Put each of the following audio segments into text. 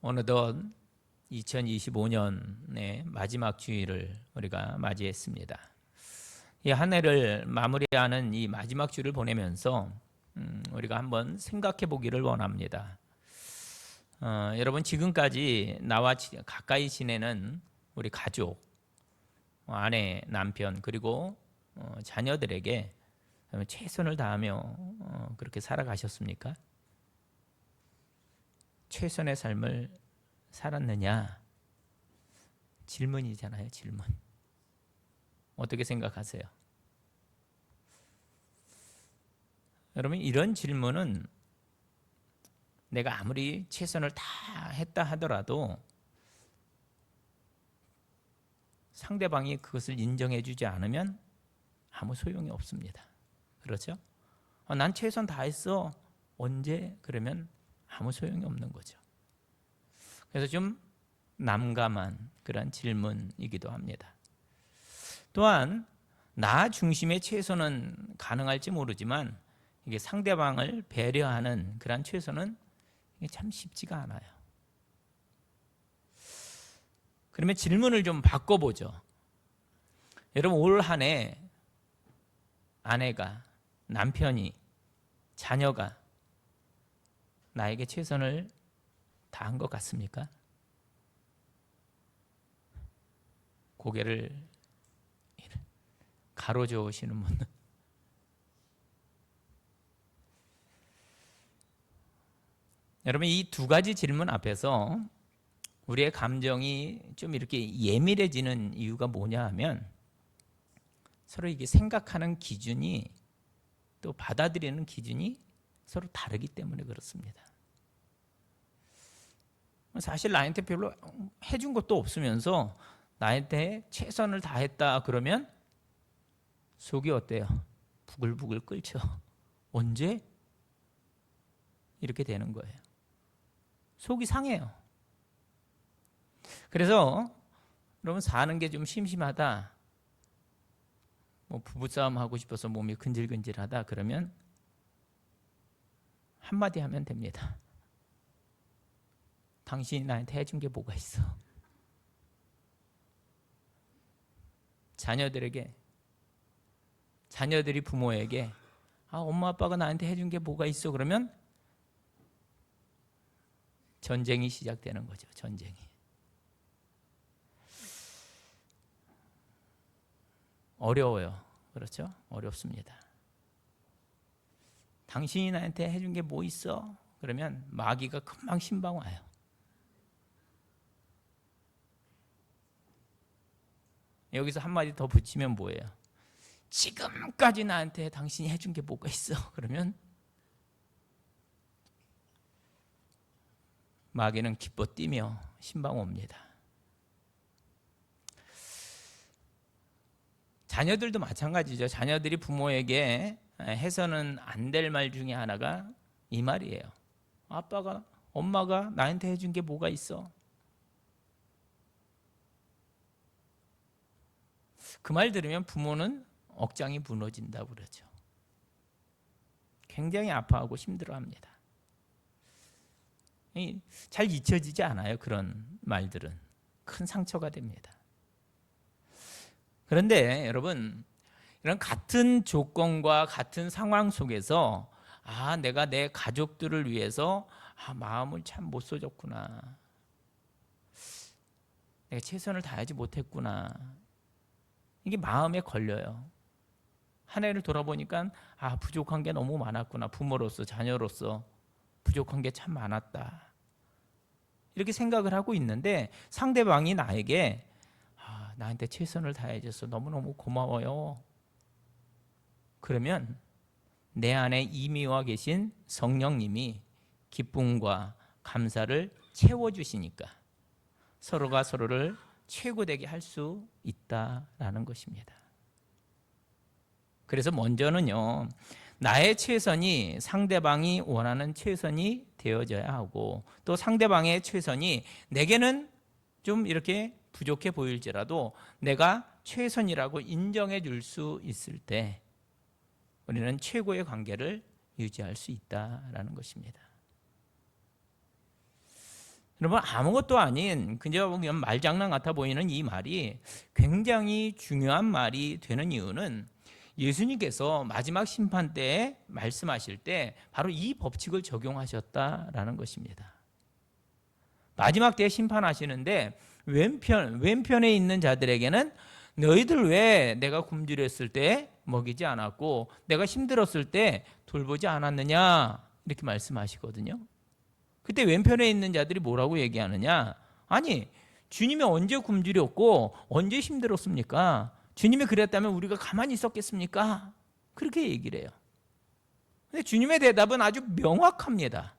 어느덧 2025년의 마지막 주일을 우리가 맞이했습니다. 이 한 해를 마무리하는 이 마지막 주를 보내면서 우리가 한번 생각해 보기를 원합니다. 여러분 지금까지 나와 가까이 지내는 우리 가족, 아내, 남편 그리고 자녀들에게 최선을 다하며 그렇게 살아가셨습니까? 최선의 삶을 살았느냐? 질문이잖아요, 질문. 어떻게 생각하세요? 여러분, 이런 질문은 내가 아무리 최선을 다 했다 하더라도 상대방이 그것을 인정해 주지 않으면 아무 소용이 없습니다. 그렇죠? 난 최선 다했어. 언제? 그러면 아무 소용이 없는 거죠. 그래서 좀 난감한 그런 질문이기도 합니다. 또한 나 중심의 최선은 가능할지 모르지만 이게 상대방을 배려하는 그런 최선은 참 쉽지가 않아요. 그러면 질문을 좀 바꿔보죠. 여러분 올 한 해 아내가, 남편이, 자녀가 나에게 최선을 다한 것 같습니까? 고개를 가로저으시는 분은 여러분 이 두 가지 질문 앞에서 우리의 감정이 좀 이렇게 예민해지는 이유가 뭐냐 하면 서로 이게 생각하는 기준이 또 받아들이는 기준이 서로 다르기 때문에 그렇습니다. 사실 나한테 별로 해준 것도 없으면서 나한테 최선을 다했다 그러면 속이 어때요? 부글부글 끓죠. 언제? 이렇게 되는 거예요. 속이 상해요. 그래서 여러분 사는 게 좀 심심하다, 부부싸움 하고 싶어서 몸이 근질근질하다 그러면 한마디 하면 됩니다. 당신이 나한테 해준 게 뭐가 있어? 자녀들이 부모에게 엄마 아빠가 나한테 해준 게 뭐가 있어? 그러면 전쟁이 시작되는 거죠. 전쟁이. 어려워요. 그렇죠? 어렵습니다. 당신이 나한테 해준 게 뭐 있어? 그러면 마귀가 금방 신방 와요. 여기서 한마디 더 붙이면 뭐예요? 지금까지 나한테 당신이 해준 게 뭐가 있어? 그러면 마귀는 기뻐 뛰며 신방 옵니다. 자녀들도 마찬가지죠. 자녀들이 부모에게 해서는 안 될 말 중에 하나가 이 말이에요. 아빠가, 엄마가 나한테 해준 게 뭐가 있어? 그 말 들으면 부모는 억장이 무너진다고 그러죠. 굉장히 아파하고 힘들어합니다. 잘 잊혀지지 않아요. 그런 말들은 큰 상처가 됩니다. 그런데 여러분 이런 같은 조건과 같은 상황 속에서 내가 내 가족들을 위해서 마음을 참 못 써줬구나. 내가 최선을 다하지 못했구나. 이게 마음에 걸려요. 한 해를 돌아보니까 부족한 게 너무 많았구나. 부모로서 자녀로서 부족한 게 참 많았다. 이렇게 생각을 하고 있는데 상대방이 나에게 나한테 최선을 다해줘서 너무너무 고마워요. 그러면 내 안에 이미 와 계신 성령님이 기쁨과 감사를 채워주시니까 서로가 서로를 최고되게 할 수 있다라는 것입니다. 그래서 먼저는요, 나의 최선이 상대방이 원하는 최선이 되어져야 하고 또 상대방의 최선이 내게는 좀 이렇게 부족해 보일지라도 내가 최선이라고 인정해 줄 수 있을 때 우리는 최고의 관계를 유지할 수 있다라는 것입니다. 여러분, 아무것도 아닌 그냥 말장난 같아 보이는 이 말이 굉장히 중요한 말이 되는 이유는 예수님께서 마지막 심판 때에 말씀하실 때 바로 이 법칙을 적용하셨다라는 것입니다. 마지막 때에 심판하시는데 왼편에 있는 자들에게는 너희들 왜 내가 굶주렸을 때 먹이지 않았고 내가 힘들었을 때 돌보지 않았느냐 이렇게 말씀하시거든요. 그때 왼편에 있는 자들이 뭐라고 얘기하느냐? 아니, 주님이 언제 굶주렸고 언제 힘들었습니까? 주님이 그랬다면 우리가 가만히 있었겠습니까? 그렇게 얘기를 해요. 근데 주님의 대답은 아주 명확합니다.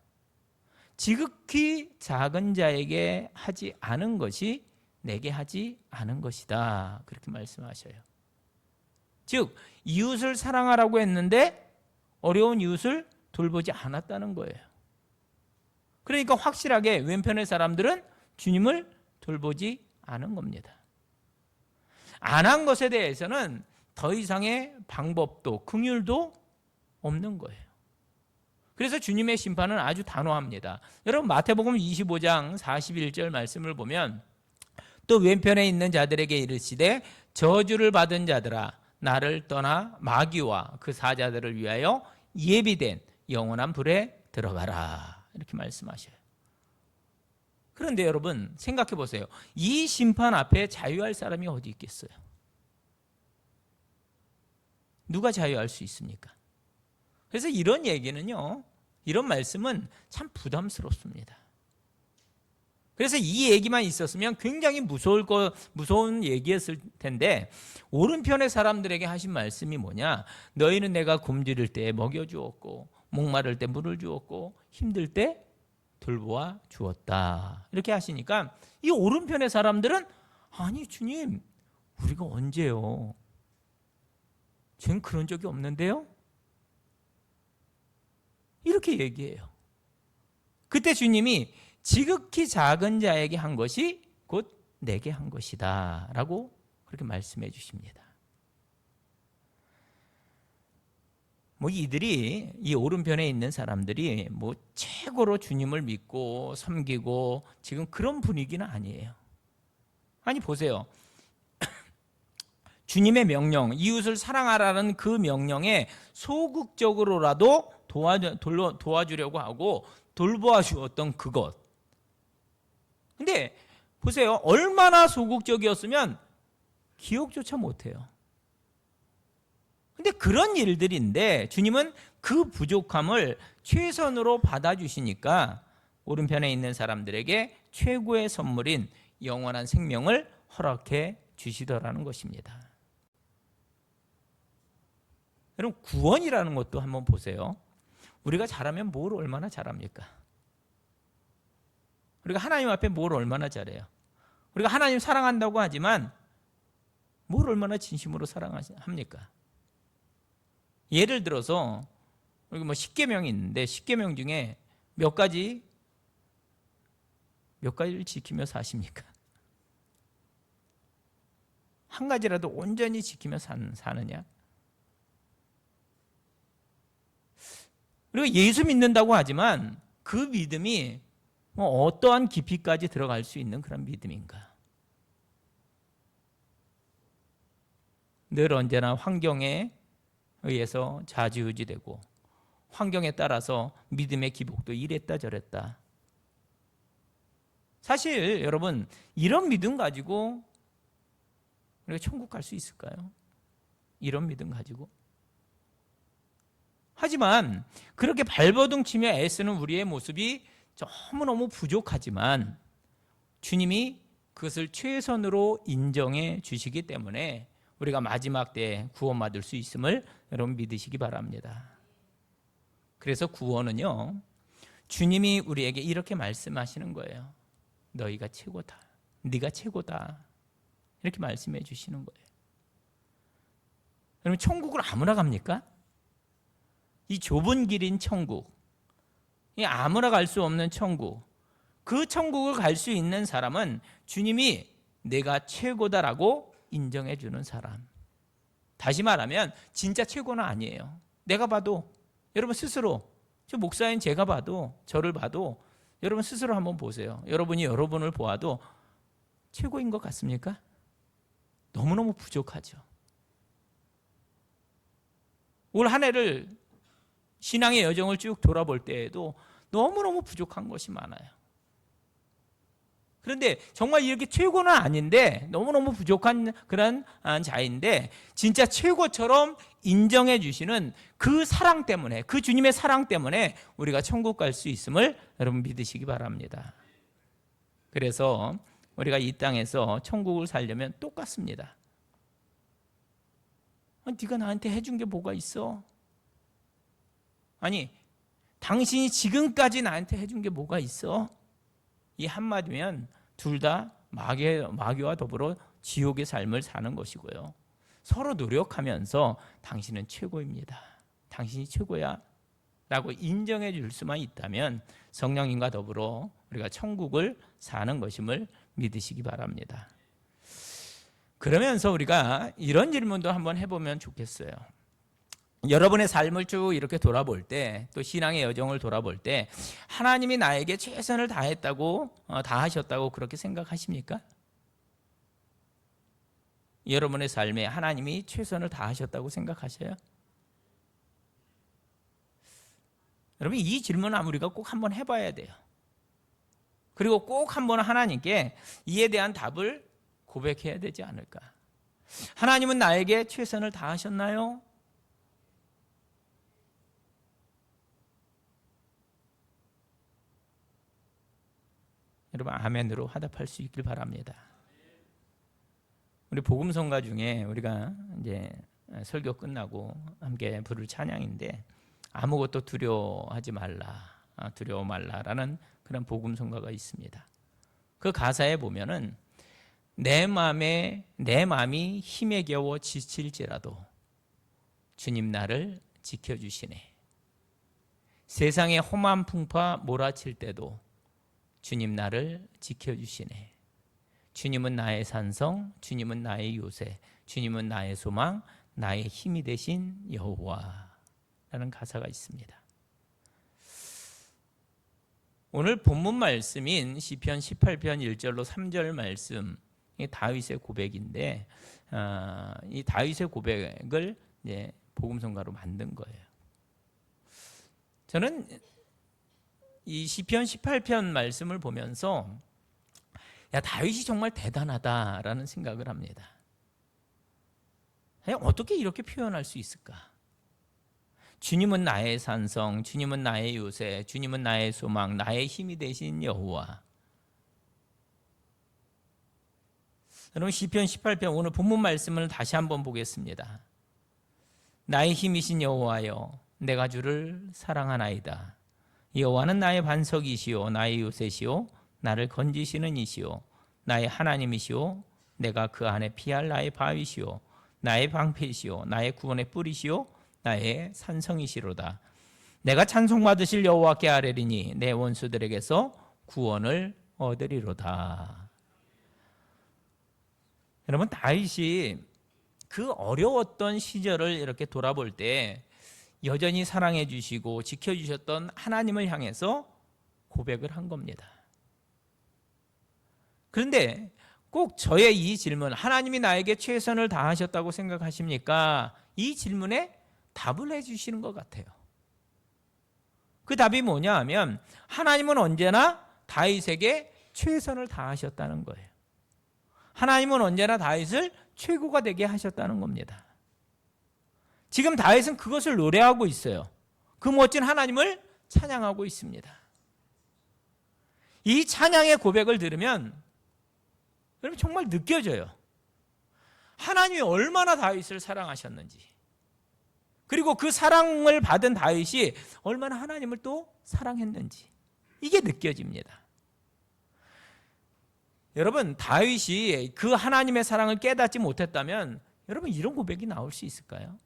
지극히 작은 자에게 하지 않은 것이 내게 하지 않은 것이다. 그렇게 말씀하셔요. 즉 이웃을 사랑하라고 했는데 어려운 이웃을 돌보지 않았다는 거예요. 그러니까 확실하게 왼편의 사람들은 주님을 돌보지 않은 겁니다. 안 한 것에 대해서는 더 이상의 방법도 긍휼도 없는 거예요. 그래서 주님의 심판은 아주 단호합니다. 여러분 마태복음 25장 41절 말씀을 보면 또 왼편에 있는 자들에게 이르시되 저주를 받은 자들아 나를 떠나 마귀와 그 사자들을 위하여 예비된 영원한 불에 들어가라 이렇게 말씀하셔요. 그런데 여러분 생각해 보세요. 이 심판 앞에 자유할 사람이 어디 있겠어요? 누가 자유할 수 있습니까? 그래서 이런 얘기는요, 이런 말씀은 참 부담스럽습니다. 그래서 이 얘기만 있었으면 굉장히 무서운 얘기였을 텐데 오른편의 사람들에게 하신 말씀이 뭐냐? 너희는 내가 굶주릴 때 먹여주었고 목마를 때 물을 주었고 힘들 때 돌보아 주었다. 이렇게 하시니까 이 오른편의 사람들은 아니 주님 우리가 언제요? 전 그런 적이 없는데요? 이렇게 얘기해요. 그때 주님이 지극히 작은 자에게 한 것이 곧 내게 한 것이다 라고 그렇게 말씀해 주십니다. 이들이 이 오른편에 있는 사람들이 최고로 주님을 믿고 섬기고 지금 그런 분위기는 아니에요. 아니 보세요. 주님의 명령, 이웃을 사랑하라는 그 명령에 소극적으로라도 도와주려고 하고 돌보아 주었던 그것. 근데 보세요. 얼마나 소극적이었으면 기억조차 못해요. 근데 그런 일들인데 주님은 그 부족함을 최선으로 받아주시니까 오른편에 있는 사람들에게 최고의 선물인 영원한 생명을 허락해 주시더라는 것입니다. 여러분 구원이라는 것도 한번 보세요. 우리가 잘하면 뭘 얼마나 잘합니까? 우리가 하나님 앞에 뭘 얼마나 잘해요? 우리가 하나님 사랑한다고 하지만 뭘 얼마나 진심으로 사랑합니까? 예를 들어서 여기 10계명이 있는데 10계명 중에 몇 가지를 지키며 사십니까? 한 가지라도 온전히 지키며 사느냐? 그리고 예수 믿는다고 하지만 그 믿음이 어떠한 깊이까지 들어갈 수 있는 그런 믿음인가? 늘 언제나 환경에 의해서 좌지우지되고 환경에 따라서 믿음의 기복도 이랬다 저랬다. 사실 여러분 이런 믿음 가지고 우리가 천국 갈 수 있을까요? 이런 믿음 가지고? 하지만 그렇게 발버둥치며 애쓰는 우리의 모습이 너무너무 부족하지만 주님이 그것을 최선으로 인정해 주시기 때문에 우리가 마지막 때에 구원받을 수 있음을 여러분 믿으시기 바랍니다. 그래서 구원은요, 주님이 우리에게 이렇게 말씀하시는 거예요. 너희가 최고다. 네가 최고다. 이렇게 말씀해 주시는 거예요. 여러분 천국을 아무나 갑니까? 이 좁은 길인 천국, 이 아무나 갈 수 없는 천국, 그 천국을 갈 수 있는 사람은 주님이 내가 최고다라고 인정해 주는 사람. 다시 말하면 진짜 최고는 아니에요. 내가 봐도 여러분 스스로 저 목사인 제가 봐도 저를 봐도 여러분 스스로 한번 보세요. 여러분이 여러분을 보아도 최고인 것 같습니까? 너무너무 부족하죠. 올 한 해를 신앙의 여정을 쭉 돌아볼 때에도 너무너무 부족한 것이 많아요. 그런데 정말 이렇게 최고는 아닌데 너무너무 부족한 그런 자인데 진짜 최고처럼 인정해 주시는 그 사랑 때문에, 그 주님의 사랑 때문에 우리가 천국 갈 수 있음을 여러분 믿으시기 바랍니다. 그래서 우리가 이 땅에서 천국을 살려면 똑같습니다. 네가 나한테 해준 게 뭐가 있어? 아니, 당신이 지금까지 나한테 해준 게 뭐가 있어? 이 한마디면 둘 다 마귀와 더불어 지옥의 삶을 사는 것이고요. 서로 노력하면서 당신은 최고입니다. 당신이 최고야 라고 인정해 줄 수만 있다면 성령님과 더불어 우리가 천국을 사는 것임을 믿으시기 바랍니다. 그러면서 우리가 이런 질문도 한번 해보면 좋겠어요. 여러분의 삶을 쭉 이렇게 돌아볼 때, 또 신앙의 여정을 돌아볼 때 하나님이 나에게 최선을 다했다고, 다하셨다고 그렇게 생각하십니까? 여러분의 삶에 하나님이 최선을 다하셨다고 생각하셔요? 여러분, 이 질문은 우리가 꼭 한번 해봐야 돼요. 그리고 꼭 한번 하나님께 이에 대한 답을 고백해야 되지 않을까? 하나님은 나에게 최선을 다하셨나요? 여러분, 아멘으로 화답할 수 있길 바랍니다. 우리 복음성가 중에 우리가 이제 설교 끝나고 함께 부를 찬양인데, 아무것도 두려워하지 말라, 두려워 말라라는 그런 복음성가가 있습니다. 그 가사에 보면은 내 마음이 힘에 겨워 지칠지라도 주님 나를 지켜주시네. 세상에 험한 풍파 몰아칠 때도 주님 나를 지켜주시네. 주님은 나의 산성, 주님은 나의 요새, 주님은 나의 소망, 나의 힘이 되신 여호와라는 가사가 있습니다. 오늘 본문 말씀인 시편 18편 1절로 3절 말씀, 이 다윗의 고백인데, 이 다윗의 고백을 이제 복음성가로 만든 거예요. 저는 이 시편 18편 말씀을 보면서 다윗이 정말 대단하다라는 생각을 합니다. 어떻게 이렇게 표현할 수 있을까? 주님은 나의 산성, 주님은 나의 요새, 주님은 나의 소망, 나의 힘이 되신 여호와. 여러분, 시편 18편 오늘 본문 말씀을 다시 한번 보겠습니다. 나의 힘이신 여호와여, 내가 주를 사랑하나이다. 여호와는 나의 반석이시오, 나의 요새시오, 나를 건지시는 이시오, 나의 하나님이시오, 내가 그 안에 피할 나의 바위시오, 나의 방패시오, 나의 구원의 뿌리시오, 나의 산성이시로다. 내가 찬송받으실 여호와께 아뢰리니 내 원수들에게서 구원을 얻으리로다. 여러분, 다윗이 그 어려웠던 시절을 이렇게 돌아볼 때 여전히 사랑해 주시고 지켜주셨던 하나님을 향해서 고백을 한 겁니다. 그런데 꼭 저의 이 질문, 하나님이 나에게 최선을 다하셨다고 생각하십니까? 이 질문에 답을 해주시는 것 같아요. 그 답이 뭐냐 하면 하나님은 언제나 다윗에게 최선을 다하셨다는 거예요. 하나님은 언제나 다윗을 최고가 되게 하셨다는 겁니다. 지금 다윗은 그것을 노래하고 있어요. 그 멋진 하나님을 찬양하고 있습니다. 이 찬양의 고백을 들으면 여러분 정말 느껴져요. 하나님이 얼마나 다윗을 사랑하셨는지, 그리고 그 사랑을 받은 다윗이 얼마나 하나님을 또 사랑했는지, 이게 느껴집니다. 여러분, 다윗이 그 하나님의 사랑을 깨닫지 못했다면 여러분 이런 고백이 나올 수 있을까요?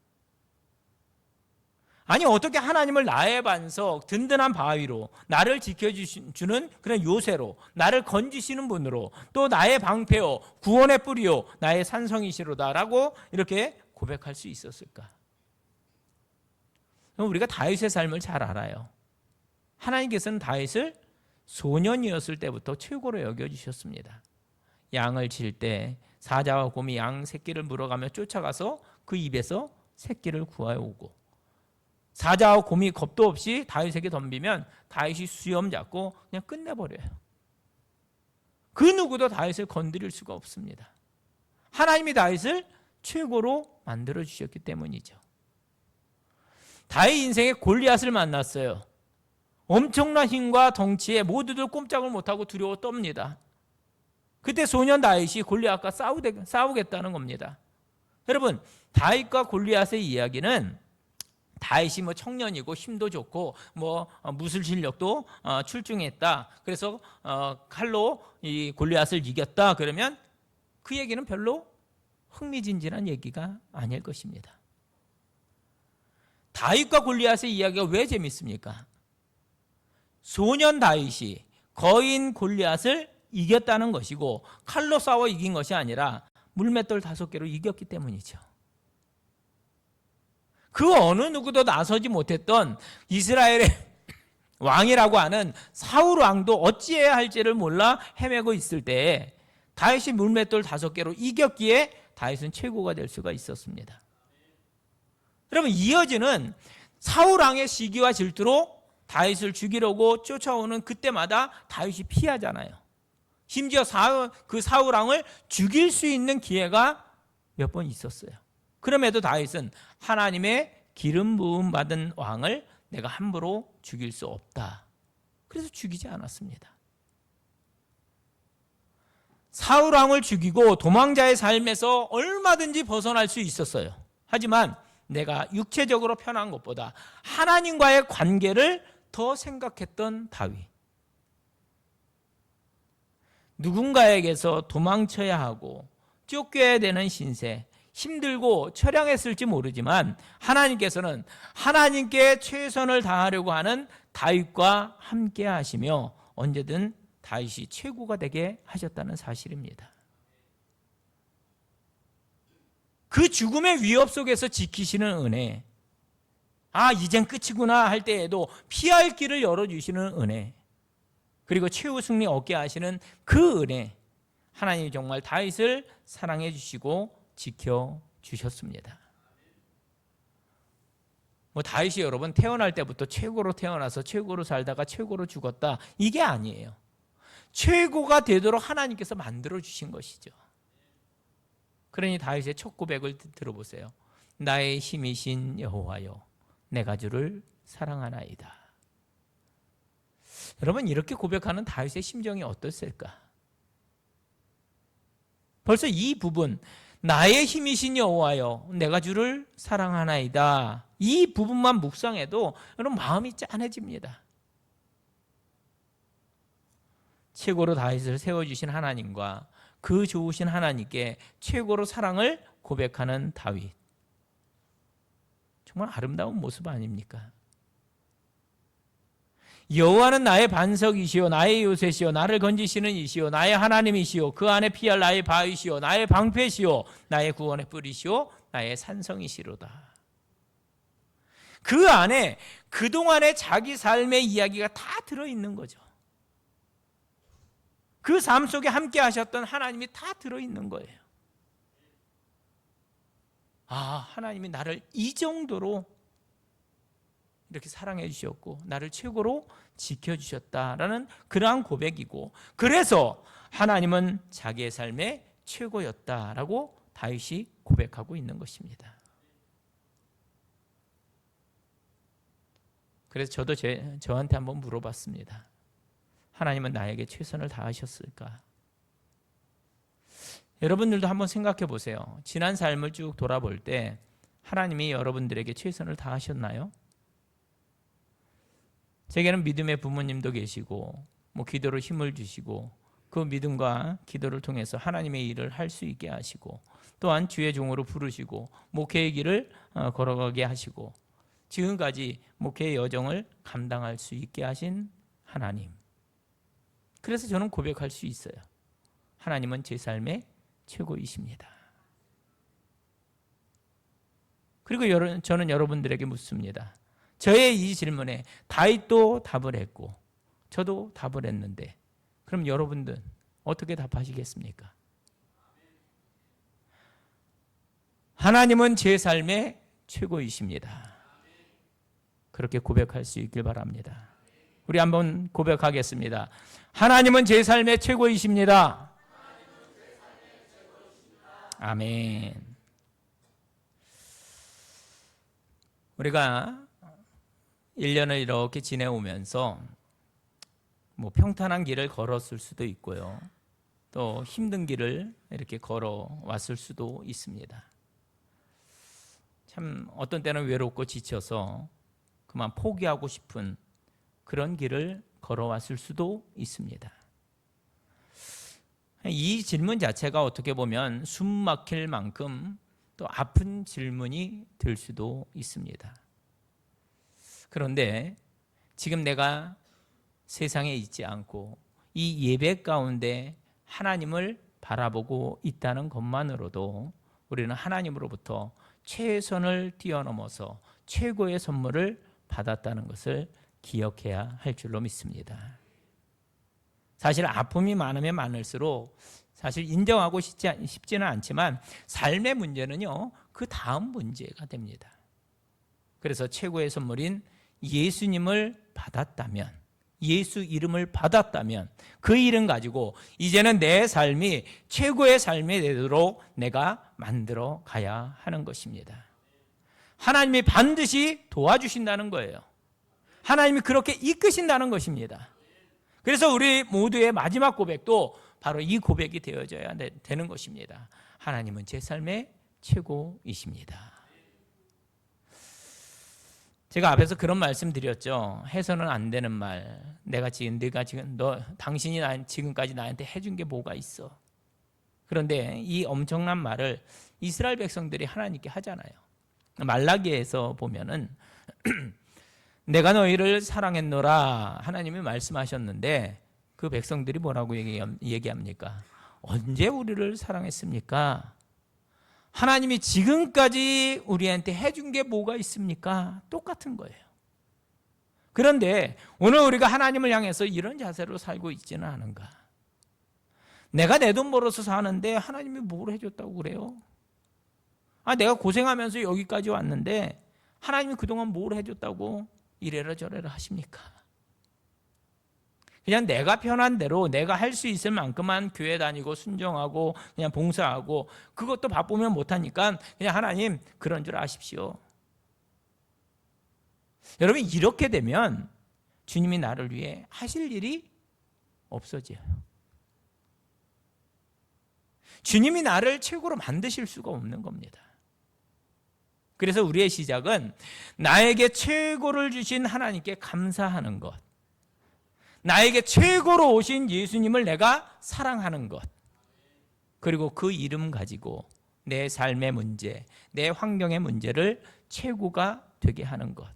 아니, 어떻게 하나님을 나의 반석, 든든한 바위로, 나를 지켜주는 그런 요새로, 나를 건지시는 분으로, 또 나의 방패요, 구원의 뿌리요, 나의 산성이시로다라고 이렇게 고백할 수 있었을까? 우리가 다윗의 삶을 잘 알아요. 하나님께서는 다윗을 소년이었을 때부터 최고로 여겨주셨습니다. 양을 칠 때 사자와 곰이 양 새끼를 물어가며 쫓아가서 그 입에서 새끼를 구하여오고, 사자와 곰이 겁도 없이 다윗에게 덤비면 다윗이 수염 잡고 그냥 끝내버려요. 그 누구도 다윗을 건드릴 수가 없습니다. 하나님이 다윗을 최고로 만들어주셨기 때문이죠. 다윗 인생에 골리앗을 만났어요. 엄청난 힘과 덩치에 모두들 꼼짝을 못하고 두려워 떱니다. 그때 소년 다윗이 골리앗과 싸우겠다는 겁니다. 여러분, 다윗과 골리앗의 이야기는 다윗이 뭐 청년이고 힘도 좋고 뭐 무술 실력도 출중했다. 그래서 칼로 이 골리앗을 이겼다. 그러면 그 얘기는 별로 흥미진진한 얘기가 아닐 것입니다. 다윗과 골리앗의 이야기가 왜 재밌습니까? 소년 다윗이 거인 골리앗을 이겼다는 것이고 칼로 싸워 이긴 것이 아니라 물맷돌 5개로 이겼기 때문이죠. 그 어느 누구도 나서지 못했던 이스라엘의 왕이라고 하는 사울 왕도 어찌해야 할지를 몰라 헤매고 있을 때에 다윗이 물맷돌 5개로 이겼기에 다윗은 최고가 될 수가 있었습니다. 여러분, 이어지는 사울 왕의 시기와 질투로 다윗을 죽이려고 쫓아오는 그때마다 다윗이 피하잖아요. 심지어 그 사울 왕을 죽일 수 있는 기회가 몇 번 있었어요. 그럼에도 다윗은 하나님의 기름 부음 받은 왕을 내가 함부로 죽일 수 없다. 그래서 죽이지 않았습니다. 사울 왕을 죽이고 도망자의 삶에서 얼마든지 벗어날 수 있었어요. 하지만 내가 육체적으로 편한 것보다 하나님과의 관계를 더 생각했던 다윗. 누군가에게서 도망쳐야 하고 쫓겨야 되는 신세, 힘들고 처량했을지 모르지만 하나님께서는 하나님께 최선을 다하려고 하는 다윗과 함께 하시며 언제든 다윗이 최고가 되게 하셨다는 사실입니다. 그 죽음의 위협 속에서 지키시는 은혜, 이젠 끝이구나 할 때에도 피할 길을 열어주시는 은혜, 그리고 최후 승리 얻게 하시는 그 은혜, 하나님이 정말 다윗을 사랑해 주시고 지켜주셨습니다. 다윗이 여러분 태어날 때부터 최고로 태어나서 최고로 살다가 최고로 죽었다, 이게 아니에요. 최고가 되도록 하나님께서 만들어주신 것이죠. 그러니 다윗의 첫 고백을 들어보세요. 나의 힘이신 여호와여, 내가 주를 사랑하나이다. 여러분, 이렇게 고백하는 다윗의 심정이 어떻을까? 벌써 이 부분, 나의 힘이신 여호와여, 내가 주를 사랑하나이다, 이 부분만 묵상해도 여러분 마음이 짠해집니다. 최고로 다윗을 세워주신 하나님과 그 좋으신 하나님께 최고로 사랑을 고백하는 다윗, 정말 아름다운 모습 아닙니까? 여호와는 나의 반석이시오, 나의 요새시오, 나를 건지시는 이시오, 나의 하나님이시오, 그 안에 피할 나의 바위시오, 나의 방패시오, 나의 구원의 뿌리시오, 나의 산성이시로다. 그 안에 그동안의 자기 삶의 이야기가 다 들어있는 거죠. 그 삶 속에 함께 하셨던 하나님이 다 들어있는 거예요. 하나님이 나를 이 정도로 이렇게 사랑해 주셨고 나를 최고로 지켜주셨다라는 그러한 고백이고, 그래서 하나님은 자기의 삶의 최고였다라고 다윗이 고백하고 있는 것입니다. 그래서 저도 저한테 한번 물어봤습니다. 하나님은 나에게 최선을 다하셨을까? 여러분들도 한번 생각해 보세요. 지난 삶을 쭉 돌아볼 때 하나님이 여러분들에게 최선을 다하셨나요? 제게는 믿음의 부모님도 계시고 기도로 힘을 주시고 그 믿음과 기도를 통해서 하나님의 일을 할 수 있게 하시고, 또한 주의 종으로 부르시고 목회의 길을 걸어가게 하시고 지금까지 목회의 여정을 감당할 수 있게 하신 하나님. 그래서 저는 고백할 수 있어요. 하나님은 제 삶의 최고이십니다. 그리고 저는 여러분들에게 묻습니다. 저의 이 질문에 다윗도 답을 했고 저도 답을 했는데 그럼 여러분들 어떻게 답하시겠습니까? 하나님은 제 삶의 최고이십니다. 그렇게 고백할 수 있길 바랍니다. 우리 한번 고백하겠습니다. 하나님은 제 삶의 최고이십니다. 아멘. 우리가 1년을 이렇게 지내오면서 평탄한 길을 걸었을 수도 있고요. 또 힘든 길을 이렇게 걸어왔을 수도 있습니다. 참 어떤 때는 외롭고 지쳐서 그만 포기하고 싶은 그런 길을 걸어왔을 수도 있습니다. 이 질문 자체가 어떻게 보면 숨 막힐 만큼 또 아픈 질문이 될 수도 있습니다. 그런데 지금 내가 세상에 있지 않고 이 예배 가운데 하나님을 바라보고 있다는 것만으로도 우리는 하나님으로부터 최선을 뛰어넘어서 최고의 선물을 받았다는 것을 기억해야 할 줄로 믿습니다. 사실 아픔이 많으면 많을수록 사실 인정하고 싶지는 않지만 삶의 문제는요, 그 다음 문제가 됩니다. 그래서 최고의 선물인 예수님을 받았다면, 예수 이름을 받았다면 그 이름 가지고 이제는 내 삶이 최고의 삶이 되도록 내가 만들어 가야 하는 것입니다. 하나님이 반드시 도와주신다는 거예요. 하나님이 그렇게 이끄신다는 것입니다. 그래서 우리 모두의 마지막 고백도 바로 이 고백이 되어져야 되는 것입니다. 하나님은 제 삶의 최고이십니다. 제가 앞에서 그런 말씀 드렸죠. 해서는 안 되는 말. 당신이 지금까지 나한테 해준 게 뭐가 있어? 그런데 이 엄청난 말을 이스라엘 백성들이 하나님께 하잖아요. 말라기에서 보면은 내가 너희를 사랑했노라 하나님이 말씀하셨는데 그 백성들이 뭐라고 얘기합니까? 언제 우리를 사랑했습니까? 하나님이 지금까지 우리한테 해준 게 뭐가 있습니까? 똑같은 거예요. 그런데 오늘 우리가 하나님을 향해서 이런 자세로 살고 있지는 않은가? 내가 내 돈 벌어서 사는데 하나님이 뭘 해줬다고 그래요? 내가 고생하면서 여기까지 왔는데 하나님이 그동안 뭘 해줬다고 이래라 저래라 하십니까? 그냥 내가 편한 대로 내가 할 수 있을 만큼만 교회 다니고 순종하고 그냥 봉사하고 그것도 바쁘면 못하니까 그냥 하나님 그런 줄 아십시오. 여러분 이렇게 되면 주님이 나를 위해 하실 일이 없어져요. 주님이 나를 최고로 만드실 수가 없는 겁니다. 그래서 우리의 시작은 나에게 최고를 주신 하나님께 감사하는 것, 나에게 최고로 오신 예수님을 내가 사랑하는 것, 그리고 그 이름 가지고 내 삶의 문제, 내 환경의 문제를 최고가 되게 하는 것.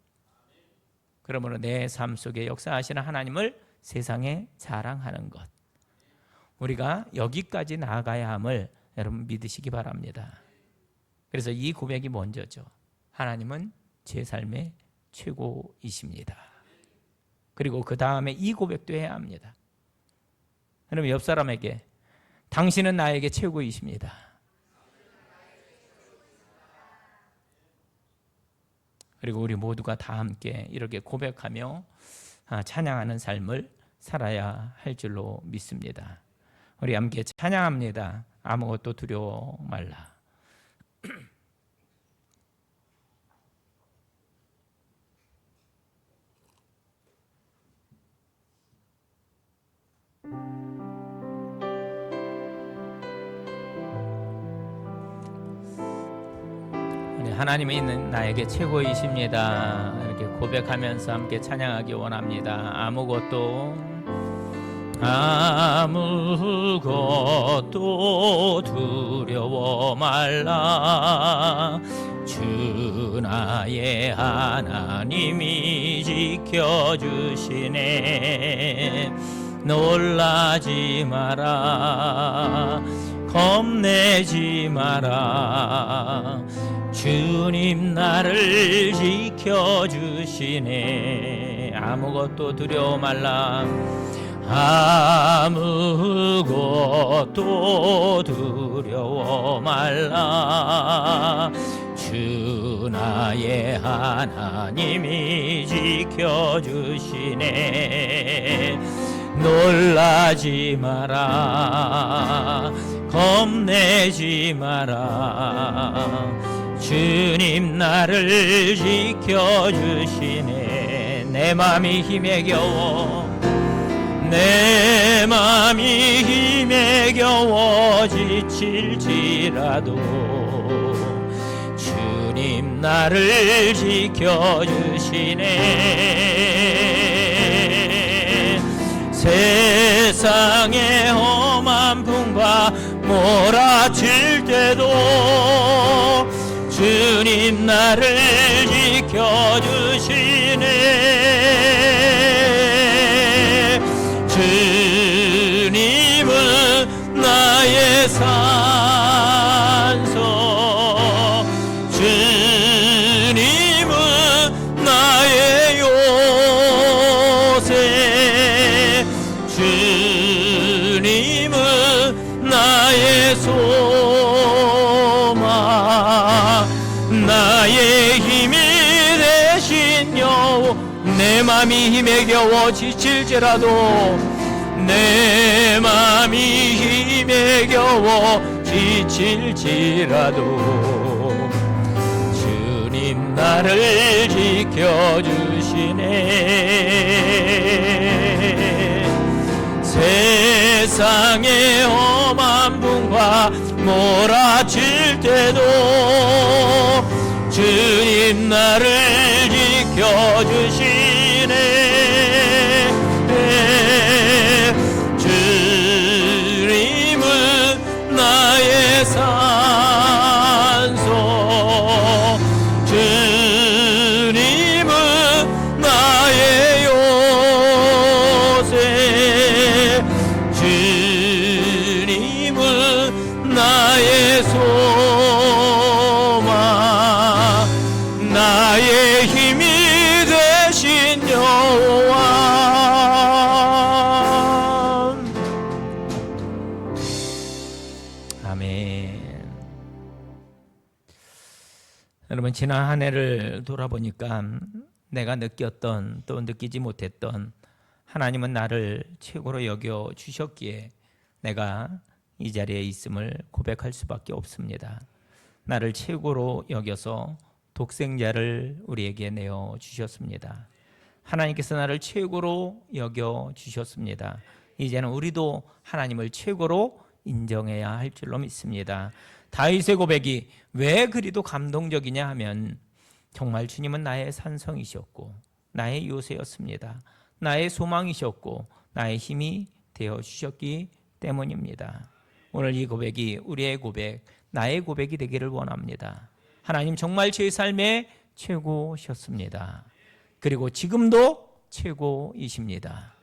그러므로 내 삶 속에 역사하시는 하나님을 세상에 자랑하는 것. 우리가 여기까지 나아가야 함을 여러분 믿으시기 바랍니다. 그래서 이 고백이 먼저죠. 하나님은 제 삶의 최고이십니다. 그리고 그 다음에 이 고백도 해야 합니다. 여러분 옆 사람에게 당신은 나에게 최고이십니다. 그리고 우리 모두가 다 함께 이렇게 고백하며 찬양하는 삶을 살아야 할 줄로 믿습니다. 우리 함께 찬양합니다. 아무것도 두려워 말라. 하나님이 있는 나에게 최고이십니다. 이렇게 고백하면서 함께 찬양하기 원합니다. 아무것도 두려워 말라. 주 나의 하나님이 지켜주시네. 놀라지 마라. 겁내지 마라. 주님 나를 지켜주시네. 아무것도 두려워 말라. 아무것도 두려워 말라. 주 나의 하나님이 지켜주시네. 놀라지 마라. 겁내지 마라. 주님 나를 지켜주시네. 내 맘이 힘에 겨워, 내 맘이 힘에 겨워 지칠지라도 주님 나를 지켜주시네. 세상의 험한 풍과 몰아칠 때도 주님 나를 지켜주시네. 주님은 나의 산소, 주님은 나의 요새, 주님은 나의 소망, 나의 힘이 되신 여호. 내 맘이 힘에 겨워 지칠지라도, 내 맘이 힘에 겨워 지칠지라도 주님 나를 지켜주시네. 세상의 험한 풍과 몰아칠 때도 주님 나를 지켜주시네. 주님은 나의 산소, 주님은 나의 요새, 주님은 나의 소망, 나의 힘이 되신 여호와. 아멘. 여러분, 지난 한 해를 돌아보니까 내가 느꼈던 또 느끼지 못했던 하나님은 나를 최고로 여겨 주셨기에 내가 이 자리에 있음을 고백할 수밖에 없습니다. 나를 최고로 여겨서 독생자를 우리에게 내어 주셨습니다. 하나님께서 나를 최고로 여겨 주셨습니다. 이제는 우리도 하나님을 최고로 인정해야 할 줄로 믿습니다. 다윗의 고백이 왜 그리도 감동적이냐 하면 정말 주님은 나의 산성이셨고 나의 요새였습니다. 나의 소망이셨고 나의 힘이 되어 주셨기 때문입니다. 오늘 이 고백이 우리의 고백, 나의 고백이 되기를 원합니다. 하나님 정말 제 삶의 최고셨습니다. 그리고 지금도 최고이십니다.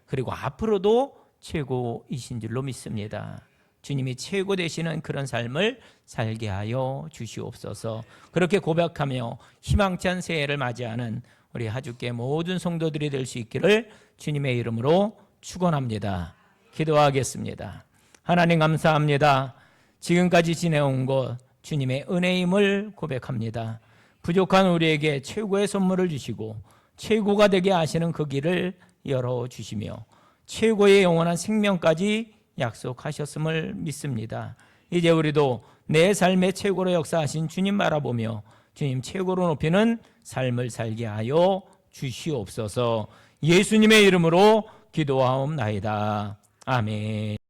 그리고 앞으로도 최고이신 줄로 믿습니다. 주님이 최고 되시는 그런 삶을 살게 하여 주시옵소서. 그렇게 고백하며 희망찬 새해를 맞이하는 우리 하주께 모든 성도들이 될 수 있기를 주님의 이름으로 축원합니다. 기도하겠습니다. 하나님 감사합니다. 지금까지 지내온 것 주님의 은혜임을 고백합니다. 부족한 우리에게 최고의 선물을 주시고 최고가 되게 하시는 그 길을 열어주시며 최고의 영원한 생명까지 약속하셨음을 믿습니다. 이제 우리도 내 삶의 최고로 역사하신 주님 바라보며 주님 최고로 높이는 삶을 살게 하여 주시옵소서. 예수님의 이름으로 기도하옵나이다. 아멘.